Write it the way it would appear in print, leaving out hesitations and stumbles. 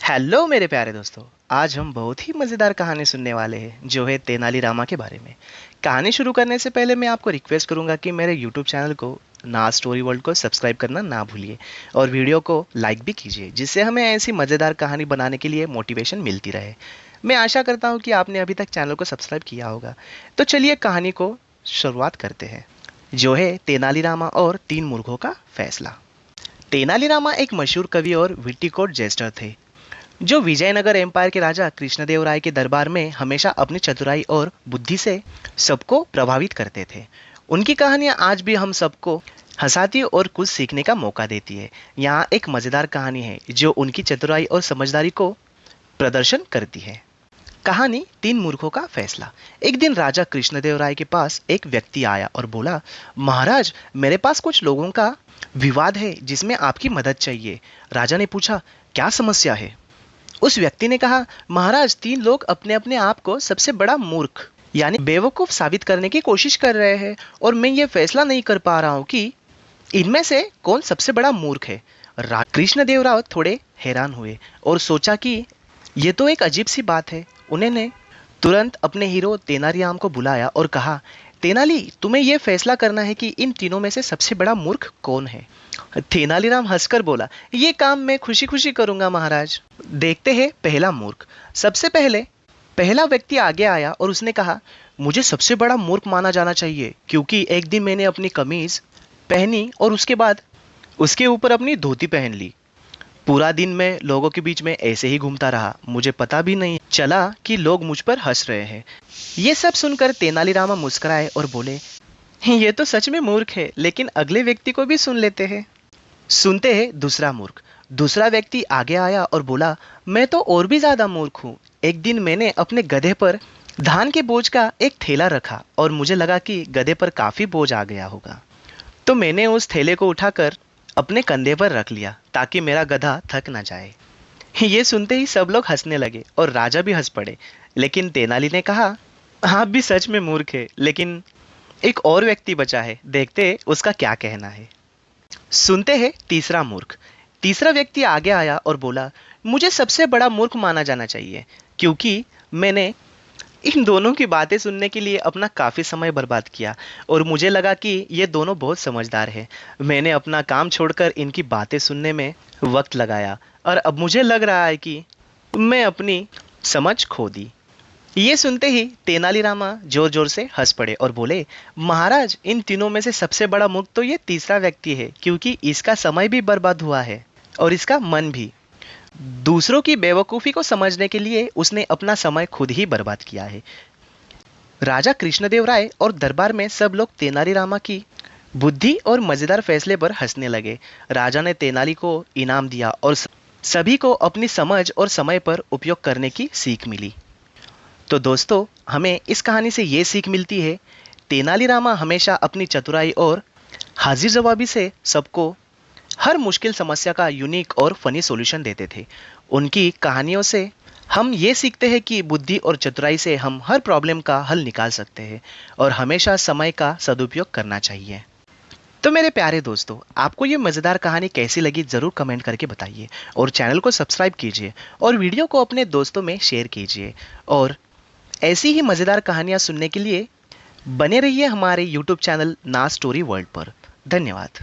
Hello मेरे प्यारे दोस्तों। आज हम बहुत ही मज़ेदार कहानी सुनने वाले हैं जो है तेनालीरामा के बारे में। कहानी शुरू करने से पहले मैं आपको रिक्वेस्ट करूंगा कि मेरे यूट्यूब चैनल को ना स्टोरी वर्ल्ड को सब्सक्राइब करना ना भूलिए और वीडियो को लाइक भी कीजिए, जिससे हमें ऐसी मज़ेदार कहानी बनाने के लिए मोटिवेशन मिलती रहे। मैं आशा करता हूँ कि आपने अभी तक चैनल को सब्सक्राइब किया होगा। तो चलिए कहानी को शुरुआत करते हैं, जो है तेनालीरामा और तीन मूर्खों का फैसला। तेनालीरामा एक मशहूर कवि और विट्टिकोट जेस्टर थे, जो विजयनगर एम्पायर के राजा कृष्णदेवराय के दरबार में हमेशा अपनी चतुराई और बुद्धि से सबको प्रभावित करते थे। उनकी कहानियां आज भी हम सबको हंसाती और कुछ सीखने का मौका देती है। यहाँ एक मजेदार कहानी है जो उनकी चतुराई और समझदारी को प्रदर्शन करती है। कहानी तीन मूर्खों का फैसला। एक दिन राजा कृष्णदेवराय के पास एक व्यक्ति आया और बोला, महाराज, मेरे पास कुछ लोगों का विवाद है जिसमें आपकी मदद चाहिए। राजा ने पूछा, क्या समस्या है? उस व्यक्ति ने कहा, महाराज, तीन लोग अपने अपने आप को सबसे बड़ा मूर्ख यानी बेवकूफ साबित करने की कोशिश कर रहे हैं और मैं ये फैसला नहीं कर पा रहा हूँ कि इनमें से कौन सबसे बड़ा मूर्ख है। कृष्णदेवराय थोड़े हैरान हुए और सोचा कि ये तो एक अजीब सी बात है। उन्होंने तुरंत अपने हीरो तेनालीराम को बुलाया और कहा, तेनाली, तुम्हें यह फैसला करना है कि इन तीनों में से सबसे बड़ा मूर्ख कौन है। तेनालीराम हंसकर बोला, ये काम मैं खुशी खुशी करूंगा महाराज। देखते हैं पहला मूर्ख। सबसे पहले पहला व्यक्ति आगे आया और उसने कहा, मुझे सबसे बड़ा मूर्ख माना जाना चाहिए क्योंकि एक दिन मैंने अपनी कमीज पहनी और उसके बाद उसके ऊपर अपनी धोती पहन ली। पूरा दिन मैं लोगों के बीच में ऐसे ही घूमता रहा, मुझे पता भी नहीं चला कि लोग मुझ पर हंस रहे हैं। ये सब सुनकर तेनालीरामा मुस्कुराए और बोले, ये तो सच में मूर्ख है, लेकिन अगले व्यक्ति को भी सुन लेते हैं। सुनते हैं दूसरा मूर्ख। दूसरा व्यक्ति आगे आया और बोला, मैं तो और भी ज्यादा मूर्ख हूँ। एक दिन मैंने अपने गधे पर धान के बोझ का एक थैला रखा और मुझे लगा कि गधे पर काफी बोझ आ गया होगा, तो मैंने उस थैले को उठाकर अपने कंधे पर रख लिया ताकि मेरा गधा थक ना जाए। ये सुनते ही सब लोग हंसने लगे और राजा भी हंस पड़े। लेकिन तेनाली ने कहा, आप भी सच में मूर्ख है, लेकिन एक और व्यक्ति बचा है, देखते हैं उसका क्या कहना है। सुनते हैं तीसरा मूर्ख। तीसरा व्यक्ति आगे आया और बोला, मुझे सबसे बड़ा मूर्ख माना जाना चाहिए क्योंकि मैंने इन दोनों की बातें सुनने के लिए अपना काफी समय बर्बाद किया और मुझे लगा कि ये दोनों बहुत समझदार हैं। मैंने अपना काम छोड़कर इनकी बातें सुनने में वक्त लगाया और अब मुझे लग रहा है कि मैं अपनी समझ खो दी। ये सुनते ही तेनालीरामा जोर जोर से हंस पड़े और बोले, महाराज, इन तीनों में से सबसे बड़ा मूर्ख तो ये तीसरा व्यक्ति है क्योंकि इसका समय भी बर्बाद हुआ है और इसका मन भी। दूसरों की बेवकूफी को समझने के लिए उसने अपना समय खुद ही बर्बाद किया है। राजा कृष्णदेवराय और दरबार में सब लोग तेनालीरामा की बुद्धि और मजेदार फैसले पर हंसने लगे। राजा ने तेनाली को इनाम दिया और सभी को अपनी समझ और समय पर उपयोग करने की सीख मिली। तो दोस्तों, हमें इस कहानी से ये सीख मिलती है, तेनालीरामा हमेशा अपनी चतुराई और हाजिर जवाबी से सबको हर मुश्किल समस्या का यूनिक और फनी सॉल्यूशन देते थे। उनकी कहानियों से हम ये सीखते हैं कि बुद्धि और चतुराई से हम हर प्रॉब्लम का हल निकाल सकते हैं और हमेशा समय का सदुपयोग करना चाहिए। तो मेरे प्यारे दोस्तों, आपको ये मज़ेदार कहानी कैसी लगी ज़रूर कमेंट करके बताइए और चैनल को सब्सक्राइब कीजिए और वीडियो को अपने दोस्तों में शेयर कीजिए। और ऐसी ही मज़ेदार कहानियाँ सुनने के लिए बने रहिए हमारे YouTube चैनल ना स्टोरी वर्ल्ड पर। धन्यवाद।